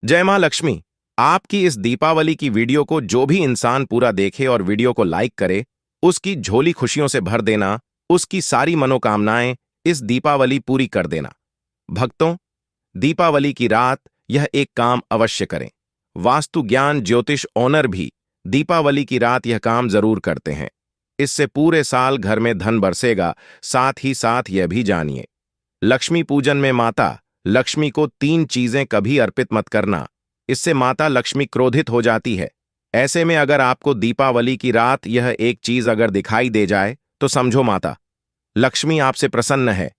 जय मां लक्ष्मी। आपकी इस दीपावली की वीडियो को जो भी इंसान पूरा देखे और वीडियो को लाइक करे, उसकी झोली खुशियों से भर देना, उसकी सारी मनोकामनाएं इस दीपावली पूरी कर देना। भक्तों, दीपावली की रात यह एक काम अवश्य करें। वास्तु ज्ञान ज्योतिष ओनर भी दीपावली की रात यह काम जरूर करते हैं। इससे पूरे साल घर में धन बरसेगा। साथ ही साथ यह भी जानिए, लक्ष्मी पूजन में माता लक्ष्मी को 3 चीजें कभी अर्पित मत करना। इससे माता लक्ष्मी क्रोधित हो जाती है। ऐसे में अगर आपको दीपावली की रात यह एक चीज अगर दिखाई दे जाए तो समझो माता लक्ष्मी आपसे प्रसन्न है।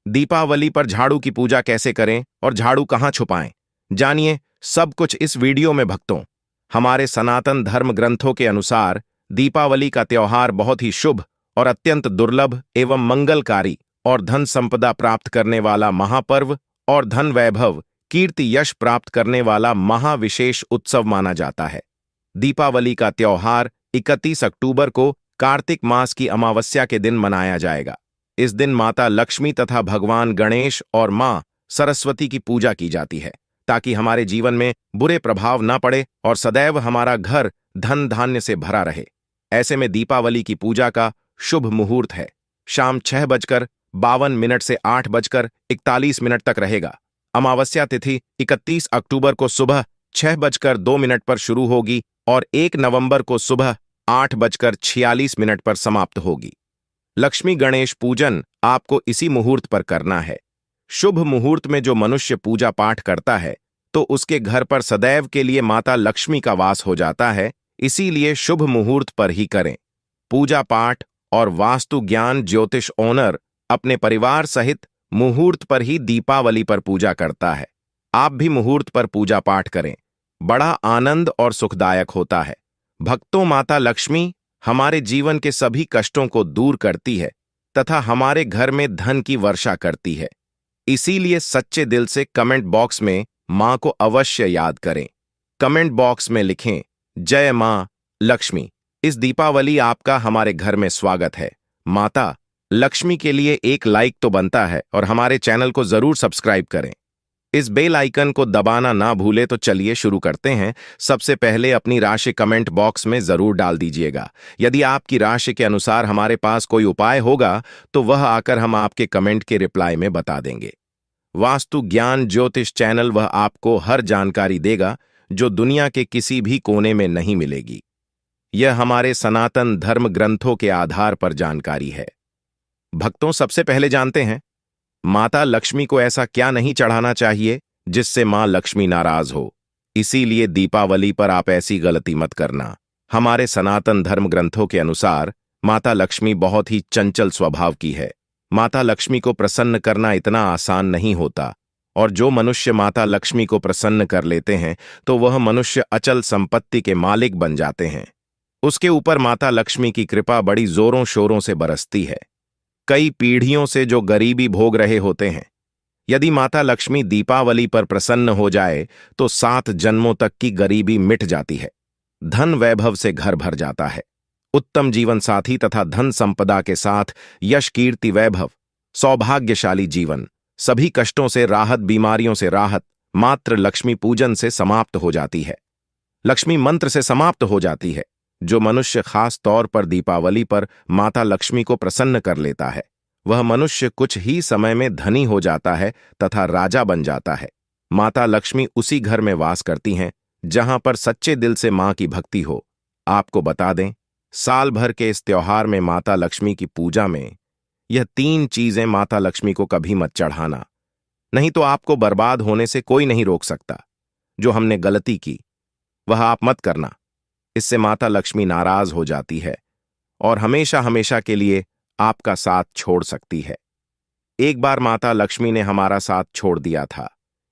दीपावली पर झाड़ू की पूजा कैसे करें और झाड़ू कहां छुपाएं, जानिए सब कुछ इस वीडियो में भक्तों। हमारे सनातन धर्म ग्रंथों के अनुसार दीपावली का त्योहार बहुत ही शुभ और अत्यंत दुर्लभ एवं मंगलकारी और धन संपदा प्राप्त करने वाला महापर्व और धन वैभव कीर्ति यश प्राप्त करने वाला महाविशेष उत्सव माना जाता है। दीपावली का त्योहार 31 अक्टूबर को कार्तिक मास की अमावस्या के दिन मनाया जाएगा। इस दिन माता लक्ष्मी तथा भगवान गणेश और मां सरस्वती की पूजा की जाती है, ताकि हमारे जीवन में बुरे प्रभाव न पड़े और सदैव हमारा घर धन धान्य से भरा रहे। ऐसे में दीपावली की पूजा का शुभ मुहूर्त है शाम 6:52 से 8:41 तक रहेगा। अमावस्या तिथि 31 अक्टूबर को सुबह 6:02 पर शुरू होगी और 1 नवंबर को सुबह 8:46 पर समाप्त होगी। लक्ष्मी गणेश पूजन आपको इसी मुहूर्त पर करना है। शुभ मुहूर्त में जो मनुष्य पूजा पाठ करता है तो उसके घर पर सदैव के लिए माता लक्ष्मी का वास हो जाता है। इसीलिए शुभ मुहूर्त पर ही करें। पूजा पाठ और वास्तु ज्ञान ज्योतिष ओनर अपने परिवार सहित मुहूर्त पर ही दीपावली पर पूजा करता है। आप भी मुहूर्त पर पूजा पाठ करें, बड़ा आनंद और सुखदायक होता है। भक्तों, माता लक्ष्मी हमारे जीवन के सभी कष्टों को दूर करती है तथा हमारे घर में धन की वर्षा करती है। इसीलिए सच्चे दिल से कमेंट बॉक्स में मां को अवश्य याद करें। कमेंट बॉक्स में लिखें, जय मां लक्ष्मी। इस दीपावली आपका हमारे घर में स्वागत है। माता लक्ष्मी के लिए एक लाइक तो बनता है और हमारे चैनल को जरूर सब्सक्राइब करें। इस बेल आइकन को दबाना ना भूले। तो चलिए शुरू करते हैं। सबसे पहले अपनी राशि कमेंट बॉक्स में जरूर डाल दीजिएगा। यदि आपकी राशि के अनुसार हमारे पास कोई उपाय होगा तो वह आकर हम आपके कमेंट के रिप्लाई में बता देंगे। वास्तु ज्ञान ज्योतिष चैनल वह आपको हर जानकारी देगा जो दुनिया के किसी भी कोने में नहीं मिलेगी। यह हमारे सनातन धर्म ग्रंथों के आधार पर जानकारी है। भक्तों, सबसे पहले जानते हैं माता लक्ष्मी को ऐसा क्या नहीं चढ़ाना चाहिए जिससे मां लक्ष्मी नाराज हो। इसीलिए दीपावली पर आप ऐसी गलती मत करना। हमारे सनातन धर्म ग्रंथों के अनुसार माता लक्ष्मी बहुत ही चंचल स्वभाव की है। माता लक्ष्मी को प्रसन्न करना इतना आसान नहीं होता, और जो मनुष्य माता लक्ष्मी को प्रसन्न कर लेते हैं तो वह मनुष्य अचल संपत्ति के मालिक बन जाते हैं। उसके ऊपर माता लक्ष्मी की कृपा बड़ी जोरों शोरों से बरसती है। कई पीढ़ियों से जो गरीबी भोग रहे होते हैं, यदि माता लक्ष्मी दीपावली पर प्रसन्न हो जाए तो 7 जन्मों तक की गरीबी मिट जाती है। धन वैभव से घर भर जाता है। उत्तम जीवन साथी तथा धन संपदा के साथ यश कीर्ति वैभव, सौभाग्यशाली जीवन, सभी कष्टों से राहत, बीमारियों से राहत मात्र लक्ष्मी पूजन से समाप्त हो जाती है। लक्ष्मी मंत्र से समाप्त हो जाती है। जो मनुष्य खास तौर पर दीपावली पर माता लक्ष्मी को प्रसन्न कर लेता है, वह मनुष्य कुछ ही समय में धनी हो जाता है तथा राजा बन जाता है। माता लक्ष्मी उसी घर में वास करती हैं जहां पर सच्चे दिल से मां की भक्ति हो। आपको बता दें, साल भर के इस त्योहार में माता लक्ष्मी की पूजा में यह 3 चीजें माता लक्ष्मी को कभी मत चढ़ाना, नहीं तो आपको बर्बाद होने से कोई नहीं रोक सकता। जो हमने गलती की वह आप मत करना। इससे माता लक्ष्मी नाराज हो जाती है और हमेशा हमेशा के लिए आपका साथ छोड़ सकती है। एक बार माता लक्ष्मी ने हमारा साथ छोड़ दिया था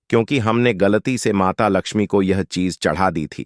क्योंकि हमने गलती से माता लक्ष्मी को यह चीज चढ़ा दी थी।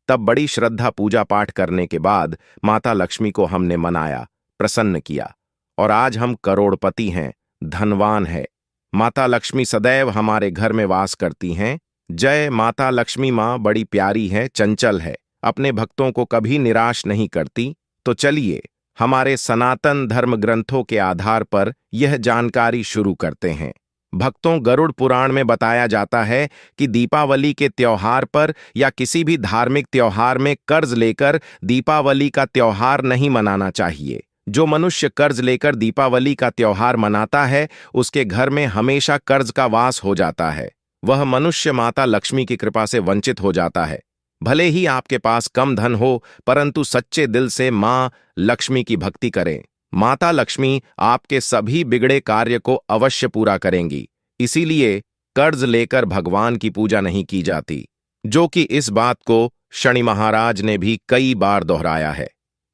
तब बड़ी श्रद्धा पूजा पाठ करने के बाद माता लक्ष्मी को हमने मनाया, प्रसन्न किया और आज हम करोड़पति हैं, धनवान हैं। माता लक्ष्मी सदैव हमारे घर में वास करती हैं। जय माता लक्ष्मी। मां बड़ी प्यारी है, चंचल है, अपने भक्तों को कभी निराश नहीं करती। तो चलिए हमारे सनातन धर्म ग्रंथों के आधार पर यह जानकारी शुरू करते हैं। भक्तों, गरुड़ पुराण में बताया जाता है कि दीपावली के त्योहार पर या किसी भी धार्मिक त्योहार में कर्ज लेकर दीपावली का त्योहार नहीं मनाना चाहिए। जो मनुष्य कर्ज लेकर दीपावली का त्योहार मनाता है, उसके घर में हमेशा कर्ज का वास हो जाता है। वह मनुष्य माता लक्ष्मी की कृपा से वंचित हो जाता है। भले ही आपके पास कम धन हो, परंतु सच्चे दिल से मां लक्ष्मी की भक्ति करें। माता लक्ष्मी आपके सभी बिगड़े कार्य को अवश्य पूरा करेंगी। इसीलिए कर्ज लेकर भगवान की पूजा नहीं की जाती, जो कि इस बात को शनि महाराज ने भी कई बार दोहराया है।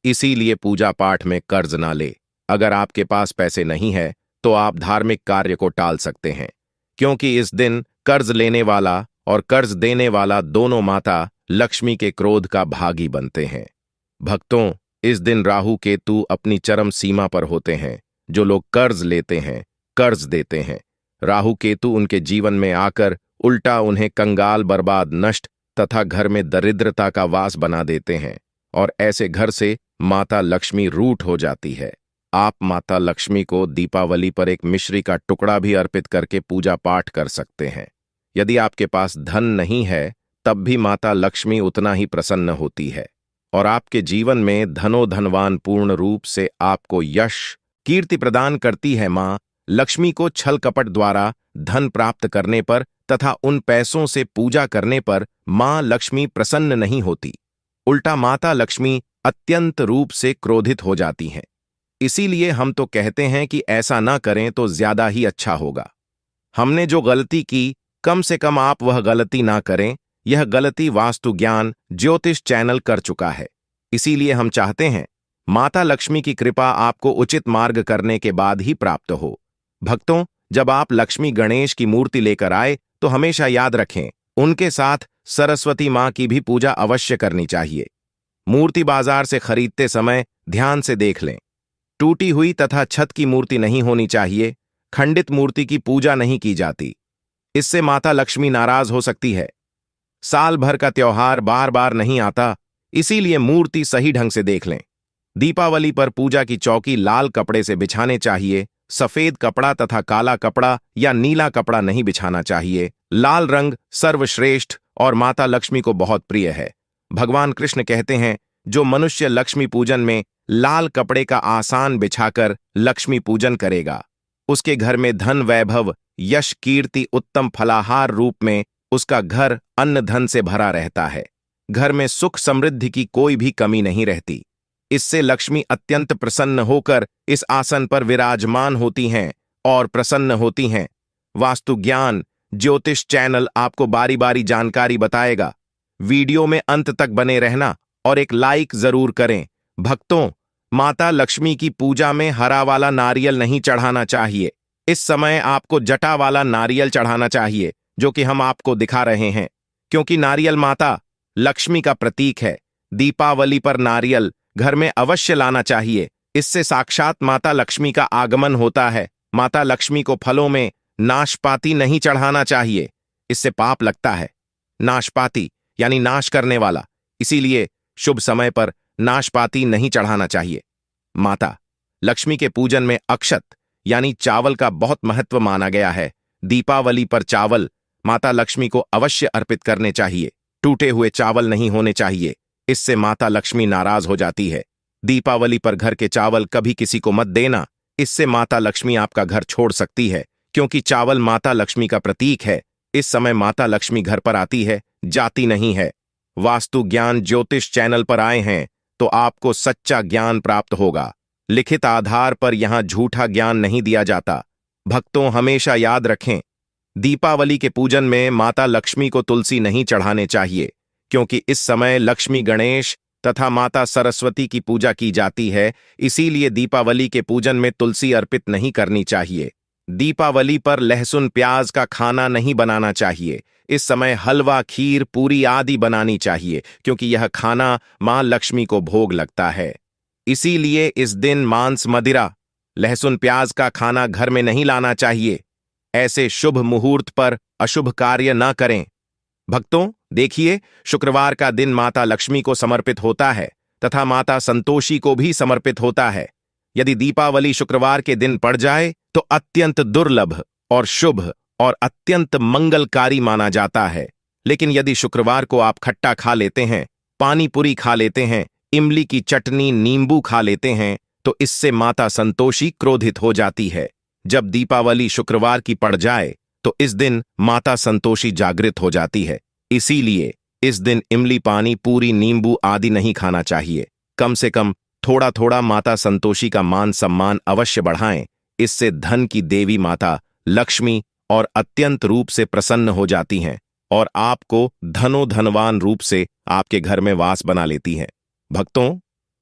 इसीलिए पूजा पाठ में कर्ज ना ले। अगर आपके पास पैसे नहीं है तो आप धार्मिक कार्य को टाल सकते हैं, क्योंकि इस दिन कर्ज लेने वाला और कर्ज देने वाला दोनों माता लक्ष्मी के क्रोध का भागी बनते हैं। भक्तों, इस दिन राहु केतु अपनी चरम सीमा पर होते हैं। जो लोग कर्ज लेते हैं, कर्ज देते हैं, राहु केतु उनके जीवन में आकर उल्टा उन्हें कंगाल, बर्बाद, नष्ट तथा घर में दरिद्रता का वास बना देते हैं, और ऐसे घर से माता लक्ष्मी रूठ हो जाती है। आप माता लक्ष्मी को दीपावली पर एक मिश्री का टुकड़ा भी अर्पित करके पूजा पाठ कर सकते हैं। यदि आपके पास धन नहीं है, तब भी माता लक्ष्मी उतना ही प्रसन्न होती है और आपके जीवन में धनवान पूर्ण रूप से आपको यश, कीर्ति प्रदान करती है। मां लक्ष्मी को छल कपट द्वारा धन प्राप्त करने पर तथा उन पैसों से पूजा करने पर मां लक्ष्मी प्रसन्न नहीं होती, उल्टा माता लक्ष्मी अत्यंत रूप से क्रोधित हो जाती हैं। इसीलिए हम तो कहते हैं कि ऐसा ना करें तो ज्यादा ही अच्छा होगा। हमने जो गलती की, कम से कम आप वह गलती ना करें। यह गलती वास्तु ज्ञान ज्योतिष चैनल कर चुका है। इसीलिए हम चाहते हैं माता लक्ष्मी की कृपा आपको उचित मार्ग करने के बाद ही प्राप्त हो। भक्तों, जब आप लक्ष्मी गणेश की मूर्ति लेकर आए तो हमेशा याद रखें, उनके साथ सरस्वती मां की भी पूजा अवश्य करनी चाहिए। मूर्ति बाजार से खरीदते समय ध्यान से देख लें। टूटी हुई तथा छत की मूर्ति नहीं होनी चाहिए। खंडित मूर्ति की पूजा नहीं की जाती, इससे माता लक्ष्मी नाराज हो सकती है। साल भर का त्योहार बार बार नहीं आता, इसीलिए मूर्ति सही ढंग से देख लें। दीपावली पर पूजा की चौकी लाल कपड़े से बिछाने चाहिए। सफेद कपड़ा तथा काला कपड़ा या नीला कपड़ा नहीं बिछाना चाहिए। लाल रंग सर्वश्रेष्ठ और माता लक्ष्मी को बहुत प्रिय है। भगवान कृष्ण कहते हैं, जो मनुष्य लक्ष्मी पूजन में लाल कपड़े का आसान बिछाकर लक्ष्मी पूजन करेगा, उसके घर में धन, वैभव, यश, कीर्ति, उत्तम फलाहार रूप में उसका घर अन्न धन से भरा रहता है। घर में सुख समृद्धि की कोई भी कमी नहीं रहती। इससे लक्ष्मी अत्यंत प्रसन्न होकर इस आसन पर विराजमान होती हैं और प्रसन्न होती हैं। वास्तु ज्ञान ज्योतिष चैनल आपको बारी बारी जानकारी बताएगा। वीडियो में अंत तक बने रहना और एक लाइक जरूर करें। भक्तों, माता लक्ष्मी की पूजा में हरा वाला नारियल नहीं चढ़ाना चाहिए। इस समय आपको जटा वाला नारियल चढ़ाना चाहिए, जो कि हम आपको दिखा रहे हैं, क्योंकि नारियल माता लक्ष्मी का प्रतीक है। दीपावली पर नारियल घर में अवश्य लाना चाहिए। इससे साक्षात माता लक्ष्मी का आगमन होता है। माता लक्ष्मी को फलों में नाशपाती नहीं चढ़ाना चाहिए, इससे पाप लगता है। नाशपाती यानी नाश करने वाला, इसीलिए शुभ समय पर नाशपाती नहीं चढ़ाना चाहिए। माता लक्ष्मी के पूजन में अक्षत यानी चावल का बहुत महत्व माना गया है। दीपावली पर चावल माता लक्ष्मी को अवश्य अर्पित करने चाहिए। टूटे हुए चावल नहीं होने चाहिए, इससे माता लक्ष्मी नाराज हो जाती है। दीपावली पर घर के चावल कभी किसी को मत देना, इससे माता लक्ष्मी आपका घर छोड़ सकती है, क्योंकि चावल माता लक्ष्मी का प्रतीक है। इस समय माता लक्ष्मी घर पर आती है, जाती नहीं है। वास्तु ज्ञान ज्योतिष चैनल पर आए हैं तो आपको सच्चा ज्ञान प्राप्त होगा। लिखित आधार पर यहां झूठा ज्ञान नहीं दिया जाता। भक्तों, हमेशा याद रखें, दीपावली के पूजन में माता लक्ष्मी को तुलसी नहीं चढ़ाने चाहिए, क्योंकि इस समय लक्ष्मी, गणेश तथा माता सरस्वती की पूजा की जाती है। इसीलिए दीपावली के पूजन में तुलसी अर्पित नहीं करनी चाहिए। दीपावली पर लहसुन प्याज का खाना नहीं बनाना चाहिए। इस समय हलवा, खीर, पूरी आदि बनानी चाहिए, क्योंकि यह खाना मां लक्ष्मी को भोग लगता है। इसीलिए इस दिन मांस, मदिरा, लहसुन प्याज का खाना घर में नहीं लाना चाहिए। ऐसे शुभ मुहूर्त पर अशुभ कार्य न करें। भक्तों, देखिए, शुक्रवार का दिन माता लक्ष्मी को समर्पित होता है तथा माता संतोषी को भी समर्पित होता है। यदि दीपावली शुक्रवार के दिन पड़ जाए तो अत्यंत दुर्लभ और शुभ और अत्यंत मंगलकारी माना जाता है। लेकिन यदि शुक्रवार को आप खट्टा खा लेते हैं, पानी पूरी खा लेते हैं, इमली की चटनी, नींबू खा लेते हैं, तो इससे माता संतोषी क्रोधित हो जाती है। जब दीपावली शुक्रवार की पड़ जाए तो इस दिन माता संतोषी जागृत हो जाती है। इसीलिए इस दिन इमली, पानी पूरी, नींबू आदि नहीं खाना चाहिए। कम से कम थोड़ा थोड़ा माता संतोषी का मान सम्मान अवश्य बढ़ाएं। इससे धन की देवी माता लक्ष्मी और अत्यंत रूप से प्रसन्न हो जाती हैं और आपको धनवान रूप से आपके घर में वास बना लेती हैं। भक्तों,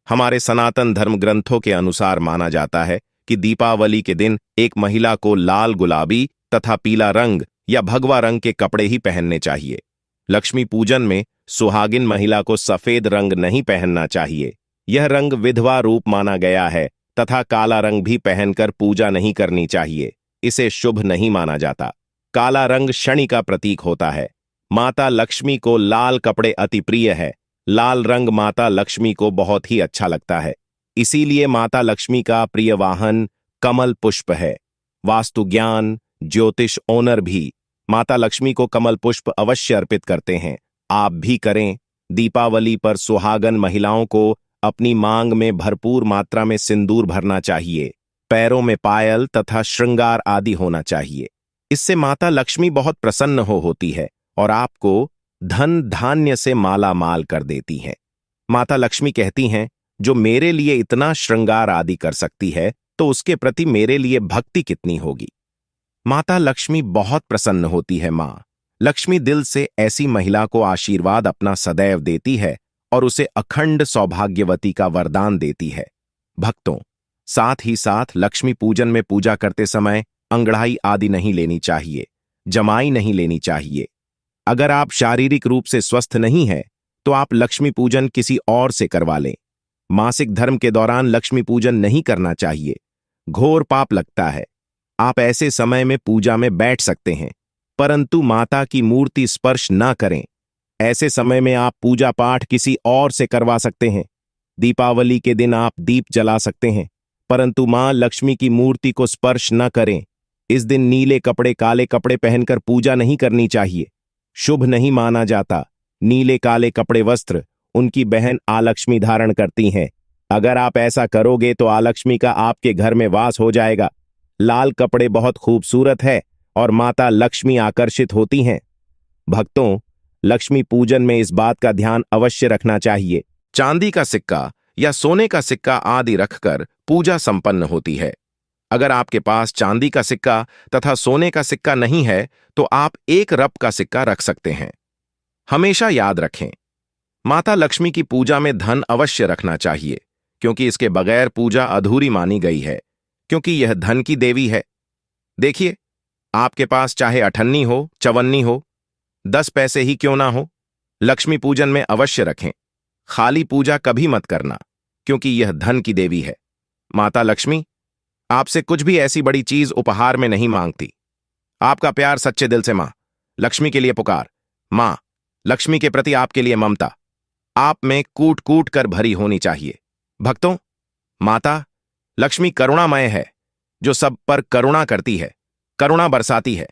हमारे सनातन धर्म ग्रंथों के अनुसार माना जाता है कि दीपावली के दिन एक महिला को लाल, गुलाबी तथा पीला रंग या भगवा रंग के कपड़े ही पहनने चाहिए। लक्ष्मी पूजन में सुहागिन महिला को सफेद रंग नहीं पहनना चाहिए। यह रंग विधवा रूप माना गया है तथा काला रंग भी पहनकर पूजा नहीं करनी चाहिए। इसे शुभ नहीं माना जाता। काला रंग शनि का प्रतीक होता है। माता लक्ष्मी को लाल कपड़े अति प्रिय है। लाल रंग माता लक्ष्मी को बहुत ही अच्छा लगता है। इसीलिए माता लक्ष्मी का प्रिय वाहन कमल पुष्प है। वास्तु ज्ञान, ज्योतिष ओनर भी माता लक्ष्मी को कमल पुष्प अवश्य अर्पित करते हैं। आप भी करें। दीपावली पर सुहागन महिलाओं को अपनी मांग में भरपूर मात्रा में सिंदूर भरना चाहिए। पैरों में पायल तथा श्रृंगार आदि होना चाहिए। इससे माता लक्ष्मी बहुत प्रसन्न होती है और आपको धन धान्य से माला माल कर देती हैं। माता लक्ष्मी कहती हैं, जो मेरे लिए इतना श्रृंगार आदि कर सकती है तो उसके प्रति मेरे लिए भक्ति कितनी होगी। माता लक्ष्मी बहुत प्रसन्न होती है। मां लक्ष्मी दिल से ऐसी महिला को आशीर्वाद अपना सदैव देती है और उसे अखंड सौभाग्यवती का वरदान देती है। भक्तों, साथ ही साथ लक्ष्मी पूजन में पूजा करते समय अंगड़ाई आदि नहीं लेनी चाहिए, जमाई नहीं लेनी चाहिए। अगर आप शारीरिक रूप से स्वस्थ नहीं हैं तो आप लक्ष्मी पूजन किसी और से करवा लें। मासिक धर्म के दौरान लक्ष्मी पूजन नहीं करना चाहिए, घोर पाप लगता है। आप ऐसे समय में पूजा में बैठ सकते हैं, परंतु माता की मूर्ति स्पर्श न करें। ऐसे समय में आप पूजा पाठ किसी और से करवा सकते हैं। दीपावली के दिन आप दीप जला सकते हैं, परंतु मां लक्ष्मी की मूर्ति को स्पर्श न करें। इस दिन नीले कपड़े, काले कपड़े पहनकर पूजा नहीं करनी चाहिए। शुभ नहीं माना जाता। नीले काले कपड़े वस्त्र उनकी बहन आलक्ष्मी धारण करती हैं। अगर आप ऐसा करोगे तो आलक्ष्मी का आपके घर में वास हो जाएगा। लाल कपड़े बहुत खूबसूरत है और माता लक्ष्मी आकर्षित होती हैं। भक्तों, लक्ष्मी पूजन में इस बात का ध्यान अवश्य रखना चाहिए। चांदी का सिक्का या सोने का सिक्का आदि रखकर पूजा संपन्न होती है। अगर आपके पास चांदी का सिक्का तथा सोने का सिक्का नहीं है तो आप एक रप का सिक्का रख सकते हैं। हमेशा याद रखें, माता लक्ष्मी की पूजा में धन अवश्य रखना चाहिए, क्योंकि इसके बगैर पूजा अधूरी मानी गई है, क्योंकि यह धन की देवी है। देखिए, आपके पास चाहे अठन्नी हो, चवन्नी हो, 10 पैसे ही क्यों ना हो, लक्ष्मी पूजन में अवश्य रखें। खाली पूजा कभी मत करना, क्योंकि यह धन की देवी है। माता लक्ष्मी आपसे कुछ भी ऐसी बड़ी चीज उपहार में नहीं मांगती। आपका प्यार सच्चे दिल से मां लक्ष्मी के लिए पुकार। मां लक्ष्मी के प्रति आपके लिए ममता आप में कूट कूट कर भरी होनी चाहिए। भक्तों, माता लक्ष्मी करुणामय है, जो सब पर करुणा करती है, करुणा बरसाती है,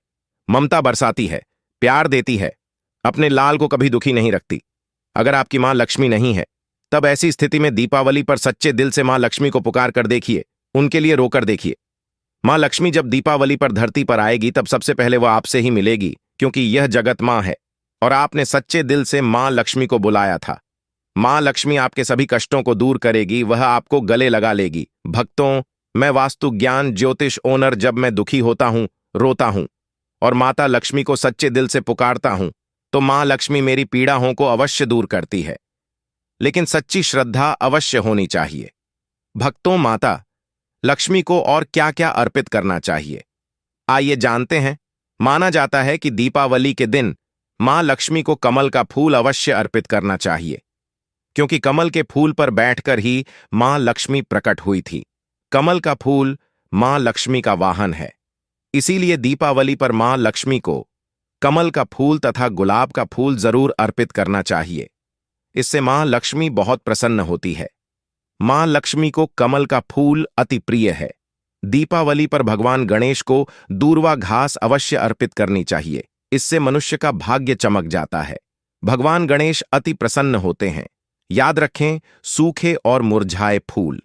ममता बरसाती है, प्यार देती है, अपने लाल को कभी दुखी नहीं रखती। अगर आपकी मां लक्ष्मी नहीं है, तब ऐसी स्थिति में दीपावली पर सच्चे दिल से मां लक्ष्मी को पुकार कर देखिए, उनके लिए रोकर देखिए। मां लक्ष्मी जब दीपावली पर धरती पर आएगी तब सबसे पहले वह आपसे ही मिलेगी, क्योंकि यह जगत मां है और आपने सच्चे दिल से मां लक्ष्मी को बुलाया था। मां लक्ष्मी आपके सभी कष्टों को दूर करेगी, वह आपको गले लगा लेगी। भक्तों, मैं वास्तु ज्ञान ज्योतिष ओनर, जब मैं दुखी होता हूं, रोता हूं और माता लक्ष्मी को सच्चे दिल से पुकारता हूं तो मां लक्ष्मी मेरी पीड़ाओं को अवश्य दूर करती है, लेकिन सच्ची श्रद्धा अवश्य होनी चाहिए। भक्तों, माता लक्ष्मी को और क्या क्या अर्पित करना चाहिए, आइए जानते हैं। माना जाता है कि दीपावली के दिन मां लक्ष्मी को कमल का फूल अवश्य अर्पित करना चाहिए, क्योंकि कमल के फूल पर बैठकर ही मां लक्ष्मी प्रकट हुई थी। कमल का फूल मां लक्ष्मी का वाहन है। इसीलिए दीपावली पर मां लक्ष्मी को कमल का फूल तथा गुलाब का फूल जरूर अर्पित करना चाहिए। इससे मां लक्ष्मी बहुत प्रसन्न होती है। मां लक्ष्मी को कमल का फूल अति प्रिय है। दीपावली पर भगवान गणेश को दूर्वा घास अवश्य अर्पित करनी चाहिए। इससे मनुष्य का भाग्य चमक जाता है। भगवान गणेश अति प्रसन्न होते हैं। याद रखें, सूखे और मुरझाए फूल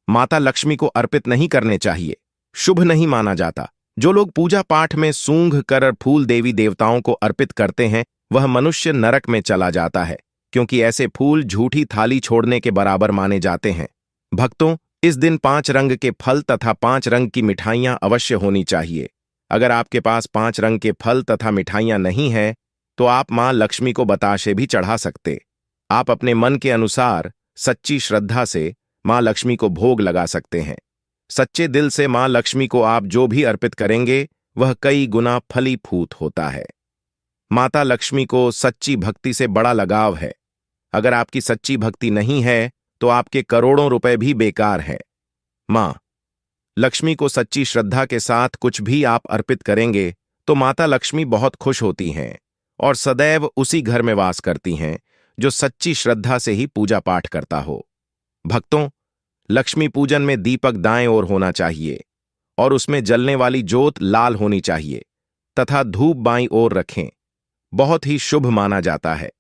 माता लक्ष्मी को अर्पित नहीं करने चाहिए, शुभ नहीं माना जाता। जो लोग पूजा पाठ में सूंघ कर फूल देवी देवताओं को अर्पित करते हैं, वह मनुष्य नरक में चला जाता है, क्योंकि ऐसे फूल झूठी थाली छोड़ने के बराबर माने जाते हैं। भक्तों, इस दिन 5 रंग के फल तथा 5 रंग की मिठाइयां अवश्य होनी चाहिए। अगर आपके पास 5 रंग के फल तथा मिठाइयां नहीं हैं, तो आप मां लक्ष्मी को बताशे भी चढ़ा सकते। आप अपने मन के अनुसार सच्ची श्रद्धा से मां लक्ष्मी को भोग लगा सकते हैं। सच्चे दिल से मां लक्ष्मी को आप जो भी अर्पित करेंगे, वह कई गुना फलीभूत होता है। माता लक्ष्मी को सच्ची भक्ति से बड़ा लगाव है। अगर आपकी सच्ची भक्ति नहीं है, तो आपके करोड़ों रुपए भी बेकार हैं। मां लक्ष्मी को सच्ची श्रद्धा के साथ कुछ भी आप अर्पित करेंगे, तो माता लक्ष्मी बहुत खुश होती हैं और सदैव उसी घर में वास करती हैं जो सच्ची श्रद्धा से ही पूजा पाठ करता हो। भक्तों, लक्ष्मी पूजन में दीपक दाएं ओर होना चाहिए और उसमें जलने वाली जोत लाल होनी चाहिए तथा धूप बाईं ओर रखें। बहुत ही शुभ माना जाता है।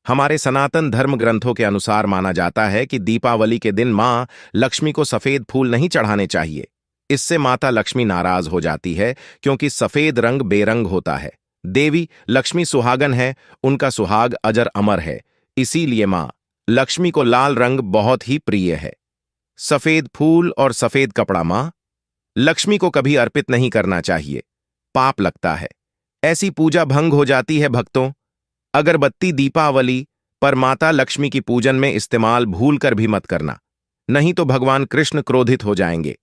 हमारे सनातन धर्म ग्रंथों के अनुसार माना जाता है कि दीपावली के दिन मां लक्ष्मी को सफेद फूल नहीं चढ़ाने चाहिए। इससे माता लक्ष्मी नाराज हो जाती है, क्योंकि सफेद रंग बेरंग होता है। देवी लक्ष्मी सुहागन है, उनका सुहाग अजर अमर है। इसीलिए मां लक्ष्मी को लाल रंग बहुत ही प्रिय है। सफेद फूल और सफेद कपड़ा मां लक्ष्मी को कभी अर्पित नहीं करना चाहिए, पाप लगता है। ऐसी पूजा भंग हो जाती है। भक्तों, अगरबत्ती दीपावली पर माता लक्ष्मी की पूजन में इस्तेमाल भूलकर भी मत करना, नहीं तो भगवान कृष्ण क्रोधित हो जाएंगे।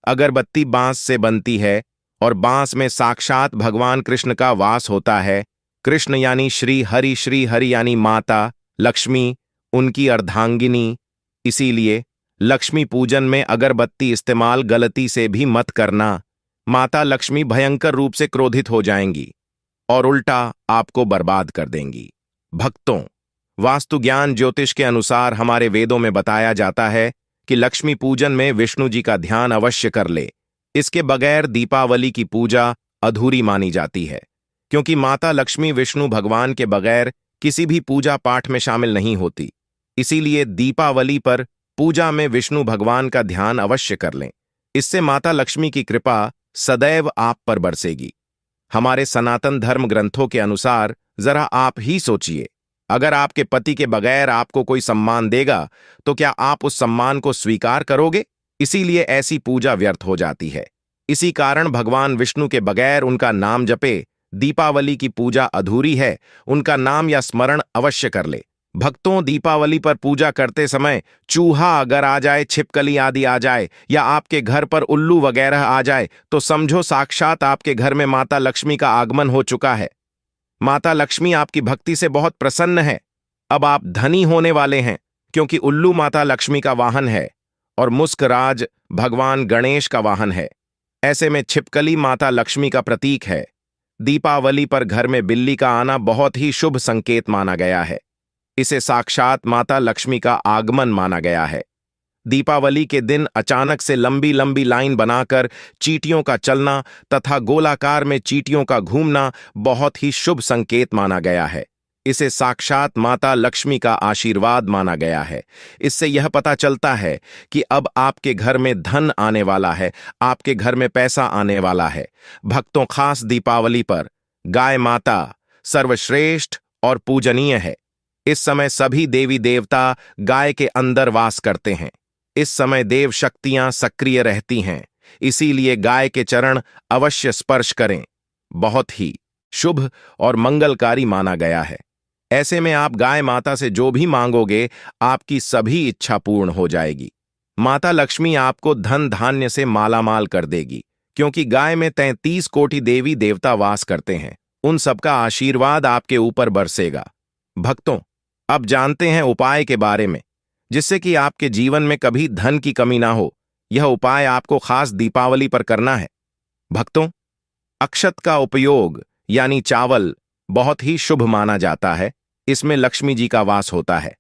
अगरबत्ती बांस से बनती है और बांस में साक्षात भगवान कृष्ण का वास होता है। कृष्ण यानी श्री हरि यानी माता लक्ष्मी, उनकी अर्धांगिनी। इसीलिए लक्ष्मी पूजन में अगरबत्ती इस्तेमाल गलती से भी मत करना। माता लक्ष्मी भयंकर रूप से क्रोधित हो जाएंगी और उल्टा आपको बर्बाद कर देंगी। भक्तों, वास्तु ज्ञान ज्योतिष के अनुसार हमारे वेदों में बताया जाता है कि लक्ष्मी पूजन में विष्णु जी का ध्यान अवश्य कर ले। इसके बगैर दीपावली की पूजा अधूरी मानी जाती है, क्योंकि माता लक्ष्मी विष्णु भगवान के बगैर किसी भी पूजा पाठ में शामिल नहीं होती। इसीलिए दीपावली पर पूजा में विष्णु भगवान का ध्यान अवश्य कर लें। इससे माता लक्ष्मी की कृपा सदैव आप पर बरसेगी। हमारे सनातन धर्म ग्रंथों के अनुसार जरा आप ही सोचिए, अगर आपके पति के बगैर आपको कोई सम्मान देगा, तो क्या आप उस सम्मान को स्वीकार करोगे? इसीलिए ऐसी पूजा व्यर्थ हो जाती है। इसी कारण भगवान विष्णु के बगैर उनका नाम जपे, दीपावली की पूजा अधूरी है। उनका नाम या स्मरण अवश्य कर ले। भक्तों, दीपावली पर पूजा करते समय चूहा अगर आ जाए, छिपकली आदि आ जाए, या आपके घर पर उल्लू वगैरह आ जाए, तो समझो साक्षात आपके घर में माता लक्ष्मी का आगमन हो चुका है। माता लक्ष्मी आपकी भक्ति से बहुत प्रसन्न है। अब आप धनी होने वाले हैं, क्योंकि उल्लू माता लक्ष्मी का वाहन है और मुस्कराज भगवान गणेश का वाहन है। ऐसे में छिपकली माता लक्ष्मी का प्रतीक है। दीपावली पर घर में बिल्ली का आना बहुत ही शुभ संकेत माना गया है। इसे साक्षात माता लक्ष्मी का आगमन माना गया है। दीपावली के दिन अचानक से लंबी लंबी लाइन बनाकर चींटियों का चलना तथा गोलाकार में चींटियों का घूमना बहुत ही शुभ संकेत माना गया है। इसे साक्षात माता लक्ष्मी का आशीर्वाद माना गया है। इससे यह पता चलता है कि अब आपके घर में धन आने वाला है, आपके घर में पैसा आने वाला है। भक्तों, खास दीपावली पर गाय माता सर्वश्रेष्ठ और पूजनीय है। इस समय सभी देवी देवता गाय के अंदर वास करते हैं। इस समय देव शक्तियां सक्रिय रहती हैं। इसीलिए गाय के चरण अवश्य स्पर्श करें। बहुत ही शुभ और मंगलकारी माना गया है। ऐसे में आप गाय माता से जो भी मांगोगे, आपकी सभी इच्छा पूर्ण हो जाएगी। माता लक्ष्मी आपको धन धान्य से मालामाल कर देगी, क्योंकि गाय में 33 कोटि देवी देवता वास करते हैं। उन सबका आशीर्वाद आपके ऊपर बरसेगा। भक्तों, अब जानते हैं उपाय के बारे में, जिससे कि आपके जीवन में कभी धन की कमी ना हो। यह उपाय आपको खास दीपावली पर करना है। भक्तों, अक्षत का उपयोग यानी चावल बहुत ही शुभ माना जाता है। इसमें लक्ष्मी जी का वास होता है।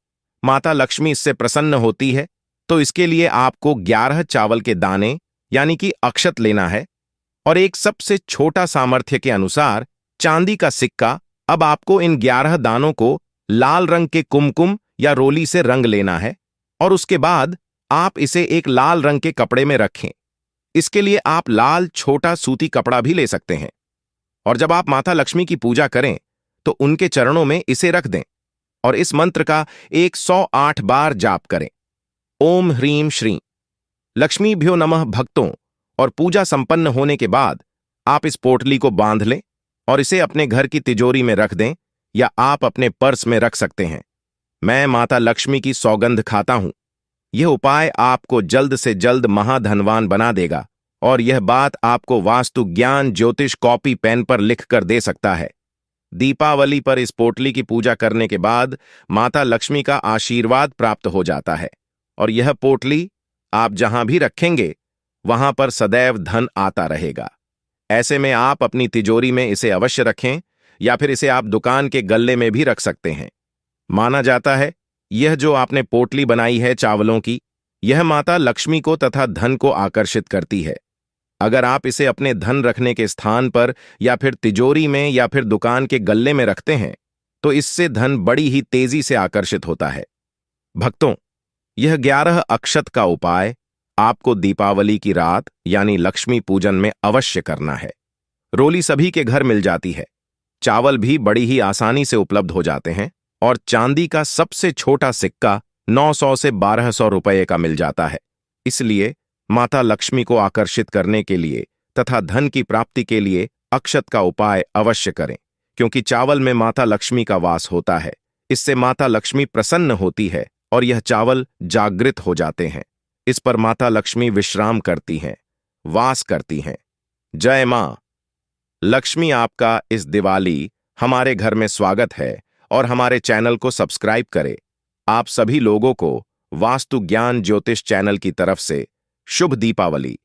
माता लक्ष्मी इससे प्रसन्न होती है, तो इसके लिए आपको 11 चावल के दाने यानी कि अक्षत लेना है, और एक सबसे छोटा सामर्थ्य के अनुसार चांदी का सिक्का। अब आपको इन 11 दानों को लाल रंग के कुमकुम या रोली से रंग लेना है, और उसके बाद आप इसे एक लाल रंग के कपड़े में रखें। इसके लिए आप लाल छोटा सूती कपड़ा भी ले सकते हैं। और जब आप माता लक्ष्मी की पूजा करें तो उनके चरणों में इसे रख दें और इस मंत्र का 108 बार जाप करें। ओम ह्रीम श्री लक्ष्मीभ्यो नमः। भक्तों, और पूजा संपन्न होने के बाद आप इस पोटली को बांध लें और इसे अपने घर की तिजोरी में रख दें, या आप अपने पर्स में रख सकते हैं। मैं माता लक्ष्मी की सौगंध खाता हूं, यह उपाय आपको जल्द से जल्द महाधनवान बना देगा, और यह बात आपको वास्तु ज्ञान ज्योतिष कॉपी पेन पर लिख कर दे सकता है। दीपावली पर इस पोटली की पूजा करने के बाद माता लक्ष्मी का आशीर्वाद प्राप्त हो जाता है, और यह पोटली आप जहां भी रखेंगे वहां पर सदैव धन आता रहेगा। ऐसे में आप अपनी तिजोरी में इसे अवश्य रखें, या फिर इसे आप दुकान के गल्ले में भी रख सकते हैं। माना जाता है यह जो आपने पोटली बनाई है चावलों की, यह माता लक्ष्मी को तथा धन को आकर्षित करती है। अगर आप इसे अपने धन रखने के स्थान पर या फिर तिजोरी में या फिर दुकान के गल्ले में रखते हैं तो इससे धन बड़ी ही तेजी से आकर्षित होता है। भक्तों, यह 11 अक्षत का उपाय आपको दीपावली की रात यानी लक्ष्मी पूजन में अवश्य करना है। रोली सभी के घर मिल जाती है, चावल भी बड़ी ही आसानी से उपलब्ध हो जाते हैं, और चांदी का सबसे छोटा सिक्का 900 से 1200 रुपये का मिल जाता है। इसलिए माता लक्ष्मी को आकर्षित करने के लिए तथा धन की प्राप्ति के लिए अक्षत का उपाय अवश्य करें, क्योंकि चावल में माता लक्ष्मी का वास होता है। इससे माता लक्ष्मी प्रसन्न होती है और यह चावल जागृत हो जाते हैं। इस पर माता लक्ष्मी विश्राम करती हैं, वास करती हैं। जय मां लक्ष्मी। आपका इस दिवाली हमारे घर में स्वागत है, और हमारे चैनल को सब्सक्राइब करें। आप सभी लोगों को वास्तु ज्ञान ज्योतिष चैनल की तरफ से शुभ दीपावली।